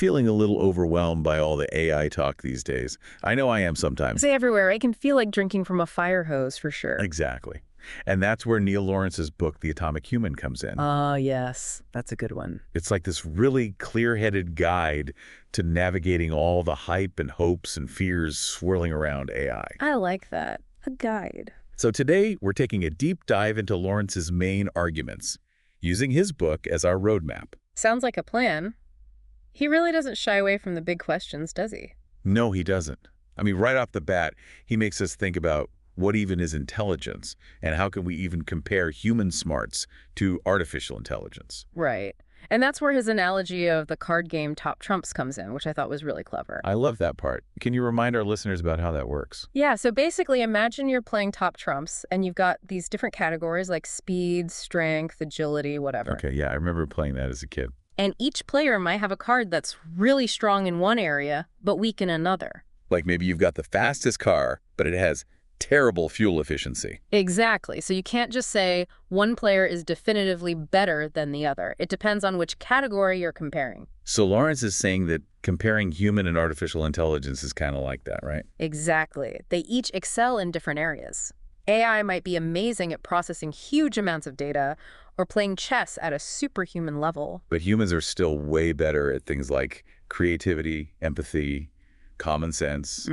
feeling a little overwhelmed by all the AI talk these days. I know I am sometimes. Say everywhere. It can feel like drinking from a fire hose for sure. Exactly. And that's where Neil Lawrence's book, The Atomic Human, comes in. Ah, yes. That's a good one. It's like this really clear-headed guide to navigating all the hype and hopes and fears swirling around AI. I like that. A guide. So today, we're taking a deep dive into Lawrence's main arguments, using his book as our roadmap. Sounds like a plan. He really doesn't shy away from the big questions, does he? No, he doesn't. I mean, right off the bat, he makes us think about what even is intelligence, and how can we even compare human smarts to artificial intelligence? Right. And that's where his analogy of the card game Top Trumps comes in, which I thought was really clever. I love that part. Can you remind our listeners about how that works? Yeah, so basically imagine you're playing Top Trumps and you've got these different categories like speed, strength, agility, whatever. Okay, yeah, I remember playing that as a kid. And each player might have a card that's really strong in one area, but weak in another. Like maybe you've got the fastest car, but it has terrible fuel efficiency. Exactly. So you can't just say one player is definitively better than the other. It depends on which category you're comparing. So Lawrence is saying that comparing human and artificial intelligence is kind of like that, right? Exactly. They each excel in different areas. AI might be amazing at processing huge amounts of data or playing chess at a superhuman level. But humans are still way better at things like creativity, empathy, common sense.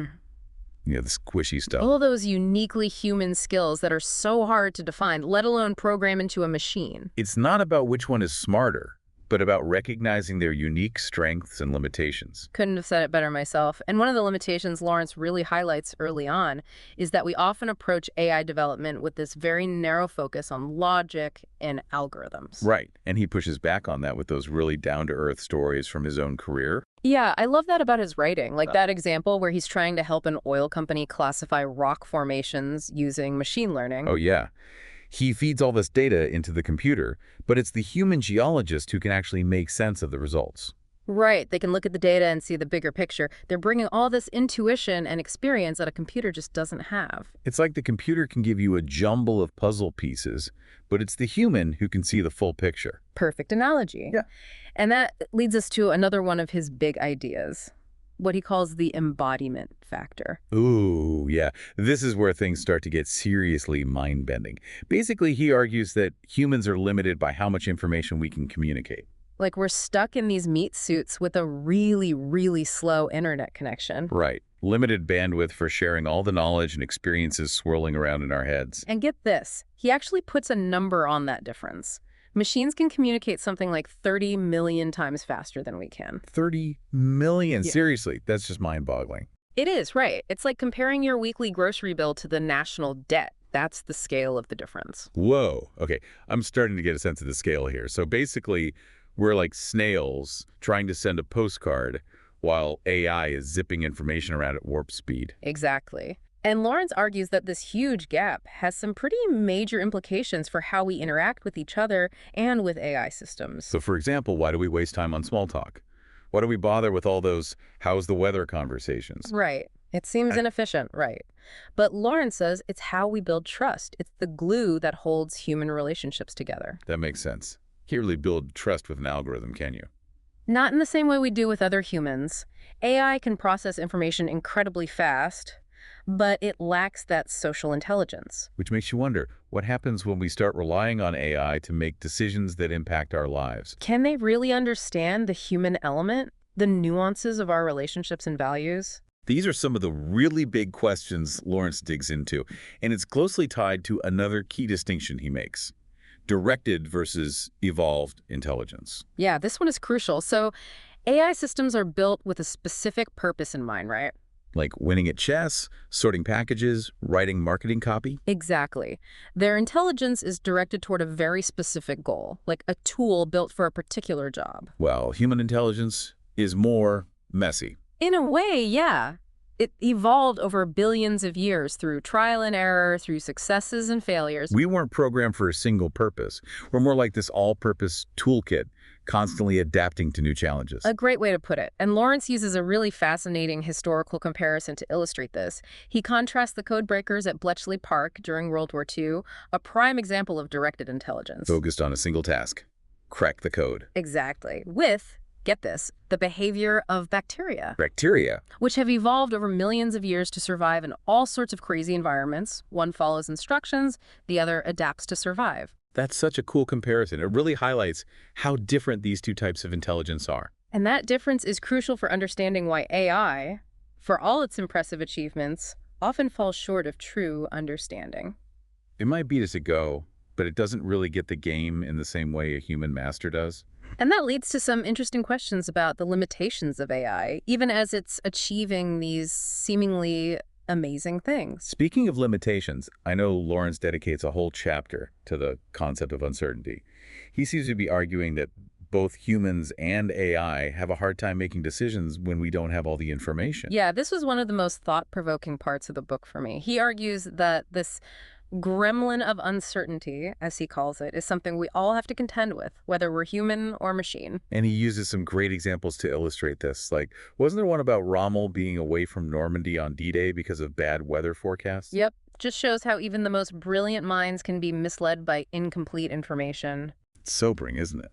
The squishy stuff. All those uniquely human skills that are so hard to define, let alone program into a machine. It's not about which one is smarter, but about recognizing their unique strengths and limitations. Couldn't have said it better myself. And one of the limitations Lawrence really highlights early on is that we often approach AI development with this very narrow focus on logic and algorithms. Right. And he pushes back on that with those really down-to-earth stories from his own career. Yeah, I love that about his writing. Like that example where he's trying to help an oil company classify rock formations using machine learning. Oh, yeah. He feeds all this data into the computer, but it's the human geologist who can actually make sense of the results. Right. They can look at the data and see the bigger picture. They're bringing all this intuition and experience that a computer just doesn't have. It's like the computer can give you a jumble of puzzle pieces, but it's the human who can see the full picture. Perfect analogy. Yeah. And that leads us to another one of his big ideas, what he calls the embodiment factor. Ooh, yeah. This is where things start to get seriously mind-bending. Basically, he argues that humans are limited by how much information we can communicate. Like we're stuck in these meat suits with a really, really slow internet connection. Right. Limited bandwidth for sharing all the knowledge and experiences swirling around in our heads. And get this, he actually puts a number on that difference. Machines can communicate something like 30 million times faster than we can. 30 million? Yeah. Seriously, that's just mind-boggling. It is, right. It's like comparing your weekly grocery bill to the national debt. That's the scale of the difference. Whoa. Okay, I'm starting to get a sense of the scale here. So basically, we're like snails trying to send a postcard while AI is zipping information around at warp speed. Exactly. And Lawrence argues that this huge gap has some pretty major implications for how we interact with each other and with AI systems. So for example, why do we waste time on small talk? Why do we bother with all those how's the weather conversations? Right. It seems inefficient, right. But Lawrence says it's how we build trust. It's the glue that holds human relationships together. That makes sense. Can't really build trust with an algorithm, can you? Not in the same way we do with other humans. AI can process information incredibly fast, but it lacks that social intelligence. Which makes you wonder, what happens when we start relying on AI to make decisions that impact our lives? Can they really understand the human element, the nuances of our relationships and values? These are some of the really big questions Lawrence digs into, and it's closely tied to another key distinction he makes: directed versus evolved intelligence. Yeah, this one is crucial. So AI systems are built with a specific purpose in mind, right? Like winning at chess, sorting packages, writing marketing copy? Exactly. Their intelligence is directed toward a very specific goal, like a tool built for a particular job. Well, human intelligence is more messy. In a way, yeah. It evolved over billions of years through trial and error, through successes and failures. We weren't programmed for a single purpose. We're more like this all-purpose toolkit, constantly adapting to new challenges. A great way to put it. And Lawrence uses a really fascinating historical comparison to illustrate this. He contrasts the codebreakers at Bletchley Park during World War II, a prime example of directed intelligence. Focused on a single task: crack the code. Exactly. With, get this, the behavior of bacteria, Bacteria. which have evolved over millions of years to survive in all sorts of crazy environments. One follows instructions, the other adapts to survive. That's such a cool comparison. It really highlights how different these two types of intelligence are. And that difference is crucial for understanding why AI, for all its impressive achievements, often falls short of true understanding. It might beat us a go, but it doesn't really get the game in the same way a human master does. And that leads to some interesting questions about the limitations of AI, even as it's achieving these seemingly amazing things. Speaking of limitations, I know Lawrence dedicates a whole chapter to the concept of uncertainty. He seems to be arguing that both humans and AI have a hard time making decisions when we don't have all the information. Yeah, this was one of the most thought-provoking parts of the book for me. He argues that this gremlin of uncertainty, as he calls it, is something we all have to contend with, whether we're human or machine. And he uses some great examples to illustrate this. Like, wasn't there one about Rommel being away from Normandy on D-Day because of bad weather forecasts? Yep, just shows how even the most brilliant minds can be misled by incomplete information. It's sobering, isn't it?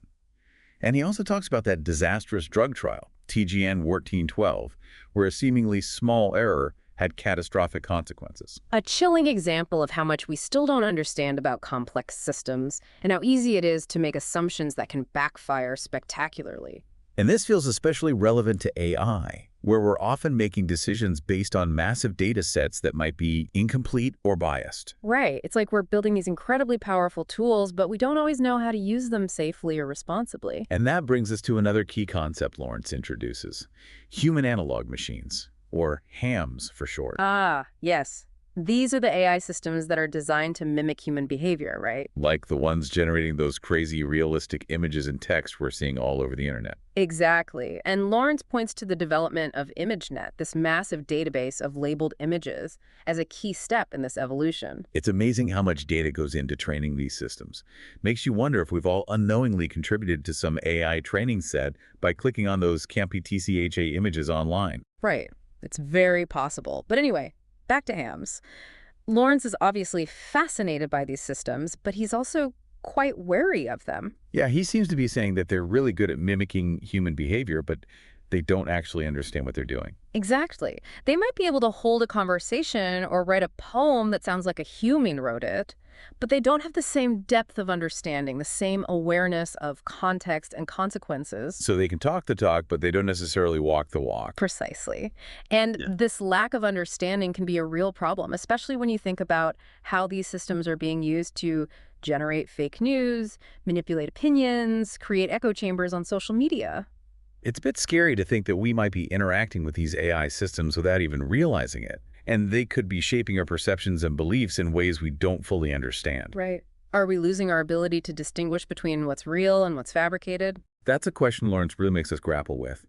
And he also talks about that disastrous drug trial, TGN-1412, where a seemingly small error had catastrophic consequences. A chilling example of how much we still don't understand about complex systems and how easy it is to make assumptions that can backfire spectacularly. And this feels especially relevant to AI, where we're often making decisions based on massive data sets that might be incomplete or biased. Right. It's like we're building these incredibly powerful tools, but we don't always know how to use them safely or responsibly. And that brings us to another key concept Lawrence introduces: human analog machines, or HAMs for short. Ah, yes. These are the AI systems that are designed to mimic human behavior, right? Like the ones generating those crazy realistic images and text we're seeing all over the internet. Exactly. And Lawrence points to the development of ImageNet, this massive database of labeled images, as a key step in this evolution. It's amazing how much data goes into training these systems. Makes you wonder if we've all unknowingly contributed to some AI training set by clicking on those campy TCHA images online. Right. It's very possible. But anyway, back to hams. Lawrence is obviously fascinated by these systems, but he's also quite wary of them. Yeah, he seems to be saying that they're really good at mimicking human behavior, but they don't actually understand what they're doing. Exactly. They might be able to hold a conversation or write a poem that sounds like a human wrote it, but they don't have the same depth of understanding, the same awareness of context and consequences. So they can talk the talk, but they don't necessarily walk the walk. Precisely. And this lack of understanding can be a real problem, especially when you think about how these systems are being used to generate fake news, manipulate opinions, create echo chambers on social media. It's a bit scary to think that we might be interacting with these AI systems without even realizing it. And they could be shaping our perceptions and beliefs in ways we don't fully understand. Right. Are we losing our ability to distinguish between what's real and what's fabricated? That's a question Lawrence really makes us grapple with.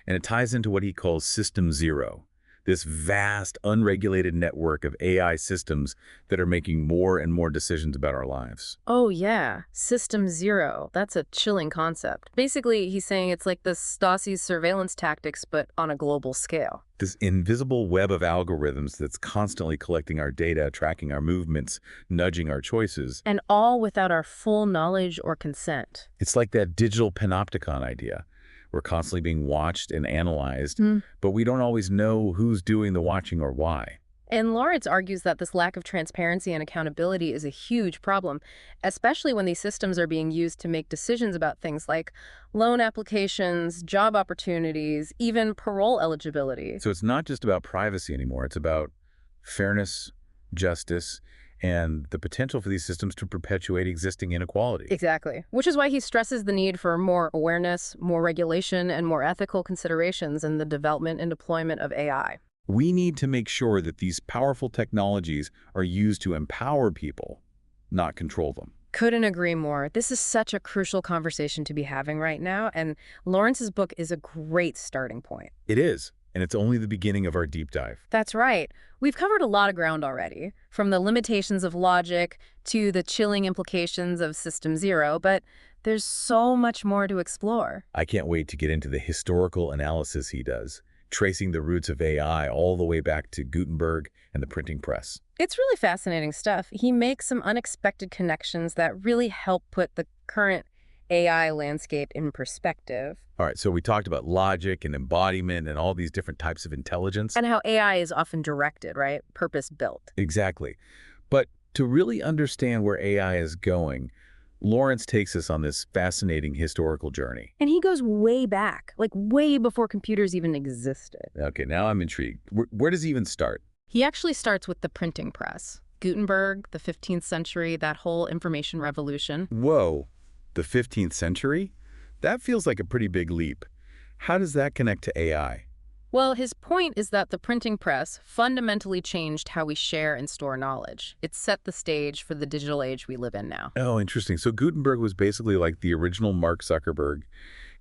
And it ties into what he calls System Zero, this vast, unregulated network of AI systems that are making more and more decisions about our lives. Oh, yeah. System Zero. That's a chilling concept. Basically, he's saying it's like the Stasi's surveillance tactics, but on a global scale. This invisible web of algorithms that's constantly collecting our data, tracking our movements, nudging our choices. And all without our full knowledge or consent. It's like that digital panopticon idea. We're constantly being watched and analyzed, but we don't always know who's doing the watching or why. And Lawrence argues that this lack of transparency and accountability is a huge problem, especially when these systems are being used to make decisions about things like loan applications, job opportunities, even parole eligibility. So it's not just about privacy anymore. It's about fairness, justice, and the potential for these systems to perpetuate existing inequality. Exactly. Which is why he stresses the need for more awareness, more regulation, and more ethical considerations in the development and deployment of AI. We need to make sure that these powerful technologies are used to empower people, not control them. Couldn't agree more. This is such a crucial conversation to be having right now, and Lawrence's book is a great starting point. It is, and it's only the beginning of our deep dive. That's right. We've covered a lot of ground already, from the limitations of logic to the chilling implications of System Zero, but there's so much more to explore. I can't wait to get into the historical analysis he does, tracing the roots of AI all the way back to Gutenberg and the printing press. It's really fascinating stuff. He makes some unexpected connections that really help put the current AI landscape in perspective. All right, so we talked about logic and embodiment and all these different types of intelligence. And how AI is often directed, right? Purpose-built. Exactly. But to really understand where AI is going, Lawrence takes us on this fascinating historical journey. And he goes way back, like way before computers even existed. Okay, now I'm intrigued. Where does he even start? He actually starts with the printing press. Gutenberg, the 15th century, that whole information revolution. Whoa, the 15th century? That feels like a pretty big leap. How does that connect to AI? Well, his point is that the printing press fundamentally changed how we share and store knowledge. It set the stage for the digital age we live in now. Oh, interesting. So Gutenberg was basically like the original Mark Zuckerberg,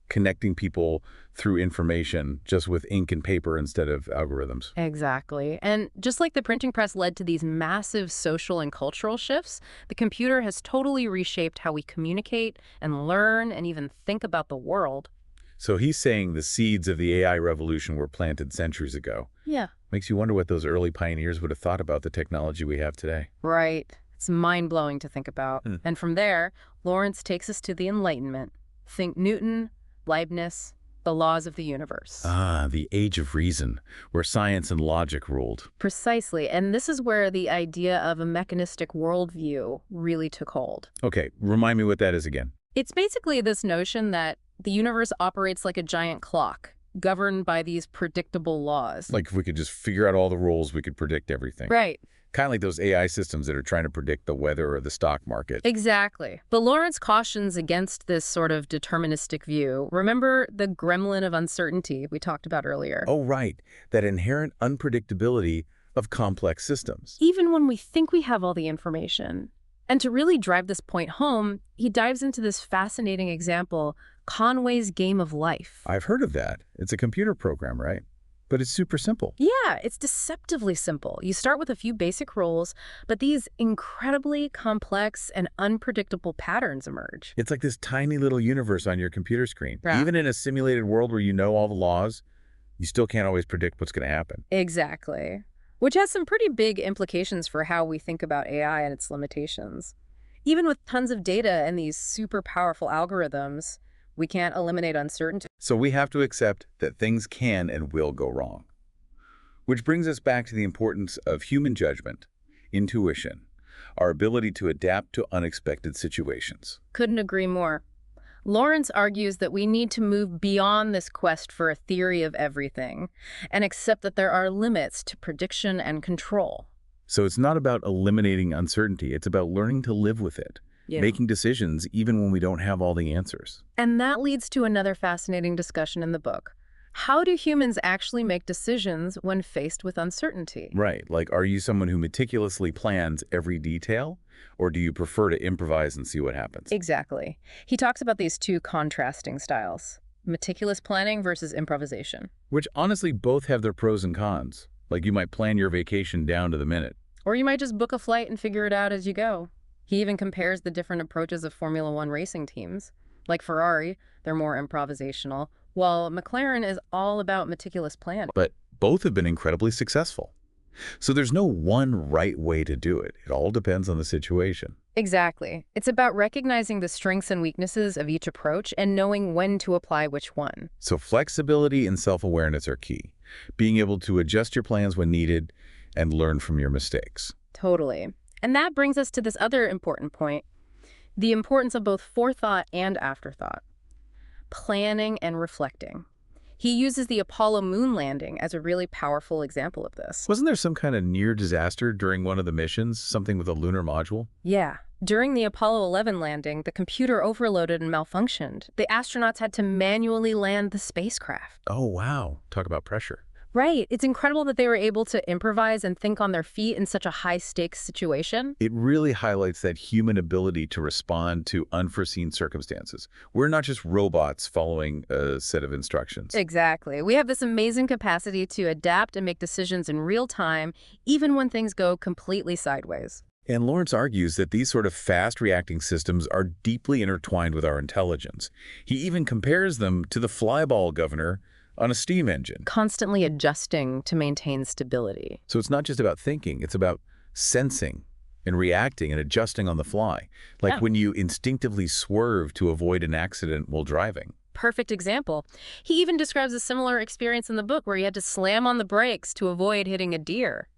connecting people through information just with ink and paper instead of algorithms. Exactly. And just like the printing press led to these massive social and cultural shifts, the computer has totally reshaped how we communicate and learn and even think about the world. So he's saying the seeds of the AI revolution were planted centuries ago. Yeah. Makes you wonder what those early pioneers would have thought about the technology we have today. Right. It's mind-blowing to think about. And from there, Lawrence takes us to the Enlightenment. Think Newton, Leibniz, the laws of the universe. Ah, the age of reason, where science and logic ruled. Precisely. And this is where the idea of a mechanistic worldview really took hold. Okay, remind me what that is again. It's basically this notion that the universe operates like a giant clock, governed by these predictable laws. Like if we could just figure out all the rules, we could predict everything. Right. Kind of like those AI systems that are trying to predict the weather or the stock market. Exactly. But Lawrence cautions against this sort of deterministic view. Remember the gremlin of uncertainty we talked about earlier? Oh, right. That inherent unpredictability of complex systems. Even when we think we have all the information. And to really drive this point home, he dives into this fascinating example, Conway's Game of Life. I've heard of that. It's a computer program, right? But it's super simple. Yeah, it's deceptively simple. You start with a few basic rules, but these incredibly complex and unpredictable patterns emerge. It's like this tiny little universe on your computer screen. Yeah. Even in a simulated world where you know all the laws, you still can't always predict what's going to happen. Exactly. Which has some pretty big implications for how we think about AI and its limitations. Even with tons of data and these super powerful algorithms, we can't eliminate uncertainty. So we have to accept that things can and will go wrong. Which brings us back to the importance of human judgment, intuition, our ability to adapt to unexpected situations. Couldn't agree more. Lawrence argues that we need to move beyond this quest for a theory of everything and accept that there are limits to prediction and control. So it's not about eliminating uncertainty, it's about learning to live with it, making decisions even when we don't have all the answers. And that leads to another fascinating discussion in the book. How do humans actually make decisions when faced with uncertainty? Right, like are you someone who meticulously plans every detail, or do you prefer to improvise and see what happens? Exactly. He talks about these two contrasting styles, meticulous planning versus improvisation. Which honestly both have their pros and cons. Like you might plan your vacation down to the minute. Or you might just book a flight and figure it out as you go. He even compares the different approaches of Formula One racing teams. Like Ferrari, they're more improvisational, while McLaren is all about meticulous planning. But both have been incredibly successful. So there's no one right way to do it. It all depends on the situation. Exactly. It's about recognizing the strengths and weaknesses of each approach and knowing when to apply which one. So flexibility and self-awareness are key. Being able to adjust your plans when needed and learn from your mistakes. Totally. And that brings us to this other important point, the importance of both forethought and afterthought. Planning and reflecting. He uses the Apollo moon landing as a really powerful example of this. Wasn't there some kind of near disaster during one of the missions, something with a lunar module? Yeah. During the Apollo 11 landing, the computer overloaded and malfunctioned. The astronauts had to manually land the spacecraft. Oh, wow. Talk about pressure. Right. It's incredible that they were able to improvise and think on their feet in such a high-stakes situation. It really highlights that human ability to respond to unforeseen circumstances. We're not just robots following a set of instructions. Exactly. We have this amazing capacity to adapt and make decisions in real time, even when things go completely sideways. And Lawrence argues that these sort of fast-reacting systems are deeply intertwined with our intelligence. He even compares them to the flyball governor on a steam engine. Constantly adjusting to maintain stability. So it's not just about thinking, it's about sensing, And reacting and adjusting on the fly, like Yeah. when you instinctively swerve to avoid an accident while driving. Perfect example. He even describes a similar experience in the book where he had to slam on the brakes to avoid hitting a deer.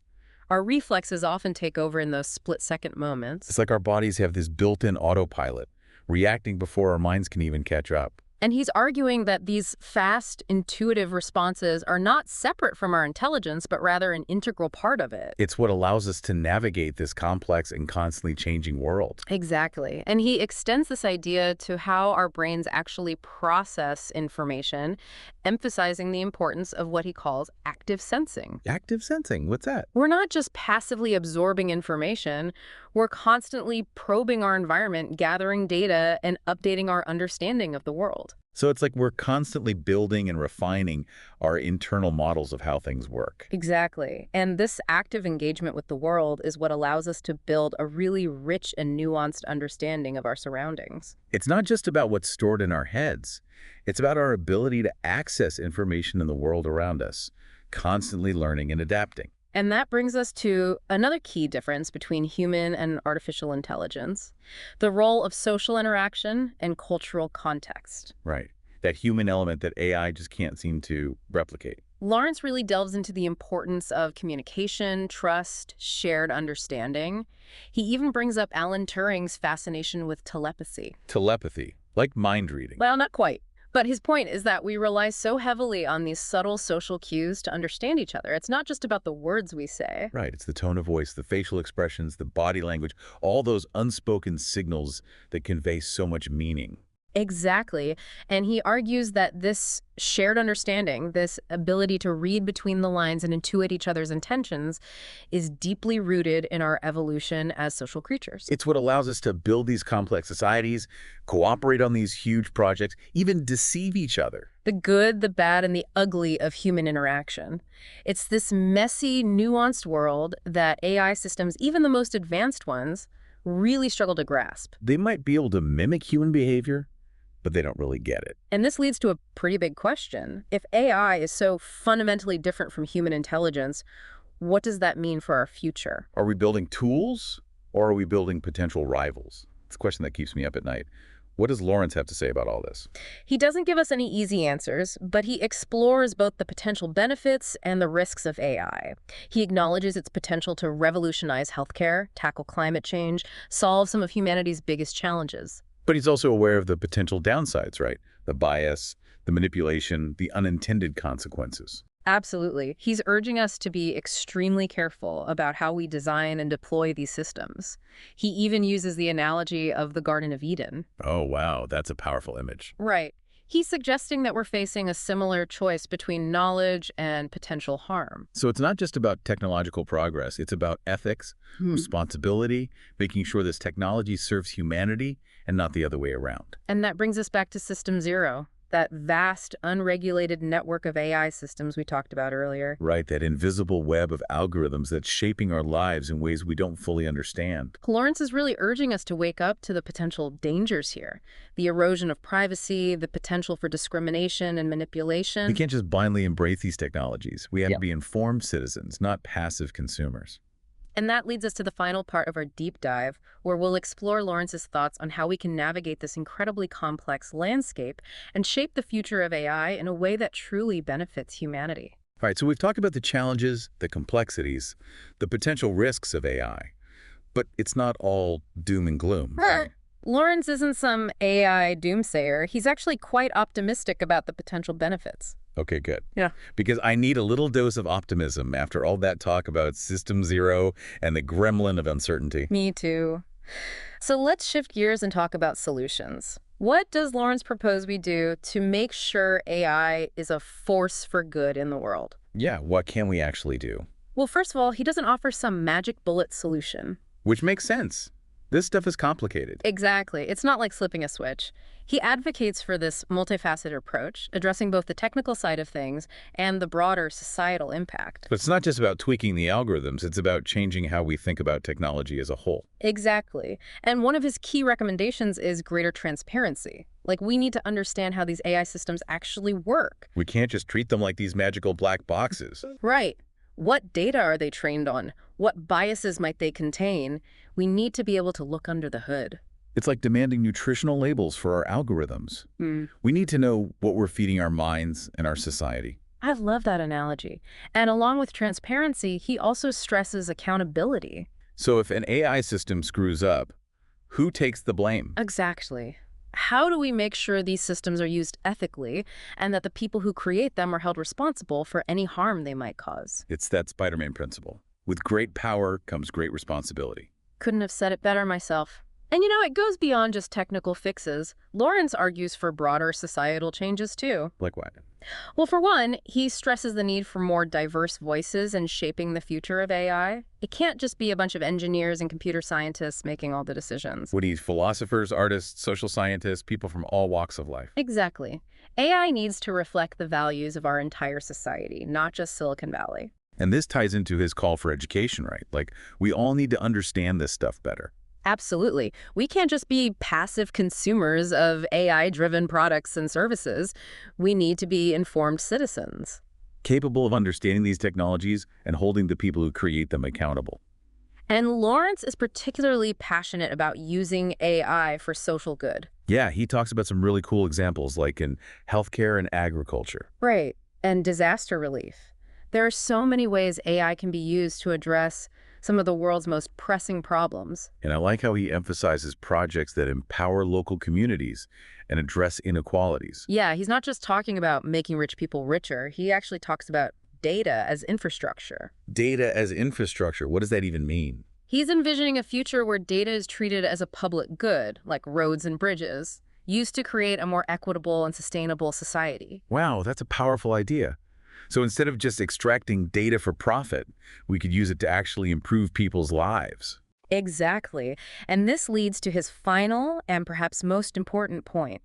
Our reflexes often take over in those split-second It's moments. like our bodies have this built-in autopilot, reacting before our minds can even catch up. And he's arguing that these fast, intuitive responses are not separate from our intelligence, but rather an integral part of it. It's what allows us to navigate this complex and constantly changing world. Exactly. And he extends this idea to how our brains actually process information, emphasizing the importance of what he calls active sensing. Active sensing, what's that? We're not just passively absorbing information, we're constantly probing our environment, gathering data, and updating our understanding of the world. So it's like we're constantly building and refining our internal models of how things work. Exactly. And this active engagement with the world is what allows us to build a really rich and nuanced understanding of our surroundings. It's not just about what's stored in our heads. It's about our ability to access information in the world around us, constantly learning and adapting. And that brings us to another key difference between human and artificial intelligence, the role of social interaction and cultural context. Right. That human element that AI just can't seem to replicate. Lawrence really delves into the importance of communication, trust, shared understanding. He even brings up Alan Turing's fascination with telepathy. Telepathy, like mind reading. Well, not quite. But his point is that we rely so heavily on these subtle social cues to understand each other. It's not just about the words we say. Right. It's the tone of voice, the facial expressions, the body language, all those unspoken signals that convey so much meaning. Exactly. And he argues that this shared understanding, this ability to read between the lines and intuit each other's intentions, is deeply rooted in our evolution as social creatures. It's what allows us to build these complex societies, cooperate on these huge projects, even deceive each other. The good, the bad, and the ugly of human interaction. It's this messy, nuanced world that AI systems, even the most advanced ones, really struggle to grasp. They might be able to mimic human behavior, but they don't really get it. And this leads to a pretty big question. If AI is so fundamentally different from human intelligence, what does that mean for our future? Are we building tools or are we building potential rivals? It's a question that keeps me up at night. What does Lawrence have to say about all this? He doesn't give us any easy answers, but he explores both the potential benefits and the risks of AI. He acknowledges its potential to revolutionize healthcare, tackle climate change, solve some of humanity's biggest challenges. But he's also aware of the potential downsides, right? The bias, the manipulation, the unintended consequences. Absolutely. He's urging us to be extremely careful about how we design and deploy these systems. He even uses the analogy of the Garden of Eden. Oh, wow, that's a powerful image. Right. He's suggesting that we're facing a similar choice between knowledge and potential harm. So it's not just about technological progress. It's about ethics, responsibility, making sure this technology serves humanity and not the other way around. And that brings us back to System Zero, that vast, unregulated network of AI systems we talked about earlier. Right, that invisible web of algorithms that's shaping our lives in ways we don't fully understand. Lawrence is really urging us to wake up to the potential dangers here. The erosion of privacy, the potential for discrimination and manipulation. We can't just blindly embrace these technologies. We have Yeah. to be informed citizens, not passive consumers. And that leads us to the final part of our deep dive, where we'll explore Lawrence's thoughts on how we can navigate this incredibly complex landscape and shape the future of AI in a way that truly benefits humanity. All right, so we've talked about the challenges, the complexities, the potential risks of AI, but it's not all doom and gloom. Right? Lawrence isn't some AI doomsayer. He's actually quite optimistic about the potential benefits. Okay, good. Yeah. Because I need a little dose of optimism after all that talk about System Zero and the gremlin of uncertainty. Me too. So let's shift gears and talk about solutions. What does Lawrence propose we do to make sure AI is a force for good in the world? Yeah, what can we actually do? Well, first of all, he doesn't offer some magic bullet solution. Which makes sense. This stuff is complicated. Exactly. It's not like flipping a switch. He advocates for this multifaceted approach, addressing both the technical side of things and the broader societal impact. But it's not just about tweaking the algorithms, it's about changing how we think about technology as a whole. Exactly. And one of his key recommendations is greater transparency. Like, we need to understand how these AI systems actually work. We can't just treat them like these magical black boxes. Right. What data are they trained on? What biases might they contain? We need to be able to look under the hood. It's like demanding nutritional labels for our algorithms. Mm. We need to know what we're feeding our minds and our society. I love that analogy. And along with transparency, he also stresses accountability. So if an AI system screws up, who takes the blame? Exactly. How do we make sure these systems are used ethically and that the people who create them are held responsible for any harm they might cause? It's that Spider-Man principle. With great power comes great responsibility. Couldn't have said it better myself. And it goes beyond just technical fixes. Lawrence argues for broader societal changes too. Like what? Well, for one, he stresses the need for more diverse voices in shaping the future of AI. It can't just be a bunch of engineers and computer scientists making all the decisions. We need philosophers, artists, social scientists, people from all walks of life. Exactly. AI needs to reflect the values of our entire society, not just Silicon Valley. And this ties into his call for education, right? Like, we all need to understand this stuff better. Absolutely. We can't just be passive consumers of AI-driven products and services. We need to be informed citizens. Capable of understanding these technologies and holding the people who create them accountable. And Lawrence is particularly passionate about using AI for social good. Yeah, he talks about some really cool examples, like in healthcare and agriculture. Right. And disaster relief. There are so many ways AI can be used to address some of the world's most pressing problems. And I like how he emphasizes projects that empower local communities and address inequalities. Yeah, he's not just talking about making rich people richer. He actually talks about data as infrastructure. Data as infrastructure, what does that even mean? He's envisioning a future where data is treated as a public good, like roads and bridges, used to create a more equitable and sustainable society. Wow, that's a powerful idea. So instead of just extracting data for profit, we could use it to actually improve people's lives. Exactly. And this leads to his final and perhaps most important point,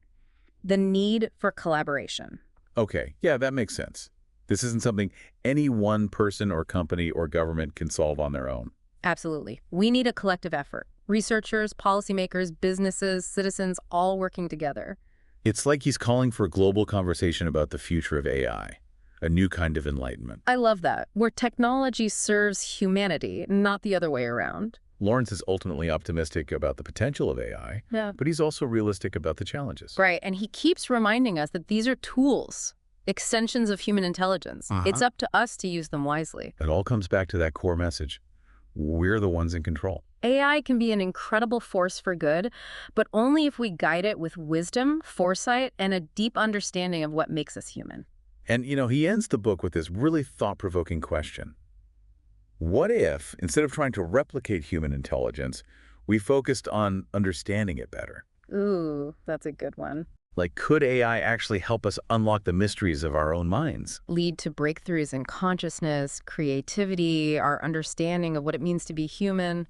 the need for collaboration. Okay, yeah, that makes sense. This isn't something any one person or company or government can solve on their own. Absolutely. We need a collective effort. Researchers, policymakers, businesses, citizens, all working together. It's like he's calling for a global conversation about the future of AI. A new kind of enlightenment. I love that, where technology serves humanity, not the other way around. Lawrence is ultimately optimistic about the potential of AI, Yeah. but he's also realistic about the challenges. Right, and he keeps reminding us that these are tools, extensions of human intelligence. It's up to us to use them wisely. It all comes back to that core message. We're the ones in control. AI can be an incredible force for good, but only if we guide it with wisdom, foresight, and a deep understanding of what makes us human. And, he ends the book with this really thought-provoking question. What if, instead of trying to replicate human intelligence, we focused on understanding it better? Ooh, that's a good one. Like, could AI actually help us unlock the mysteries of our own minds? Lead to breakthroughs in consciousness, creativity, our understanding of what it means to be human.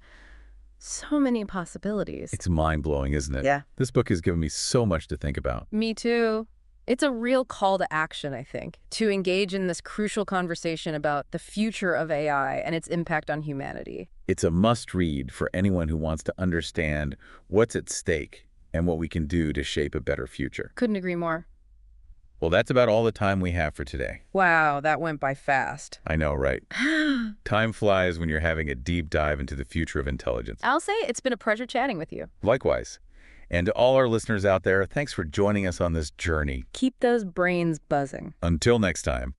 So many possibilities. It's mind-blowing, isn't it? Yeah. This book has given me so much to think about. Me too. It's a real call to action, I think, to engage in this crucial conversation about the future of AI and its impact on humanity. It's a must-read for anyone who wants to understand what's at stake and what we can do to shape a better future. Couldn't agree more. Well, that's about all the time we have for today. Wow, that went by fast. I know, right? Time flies when you're having a deep dive into the future of intelligence. I'll say it's been a pleasure chatting with you. Likewise. And to all our listeners out there, thanks for joining us on this journey. Keep those brains buzzing. Until next time.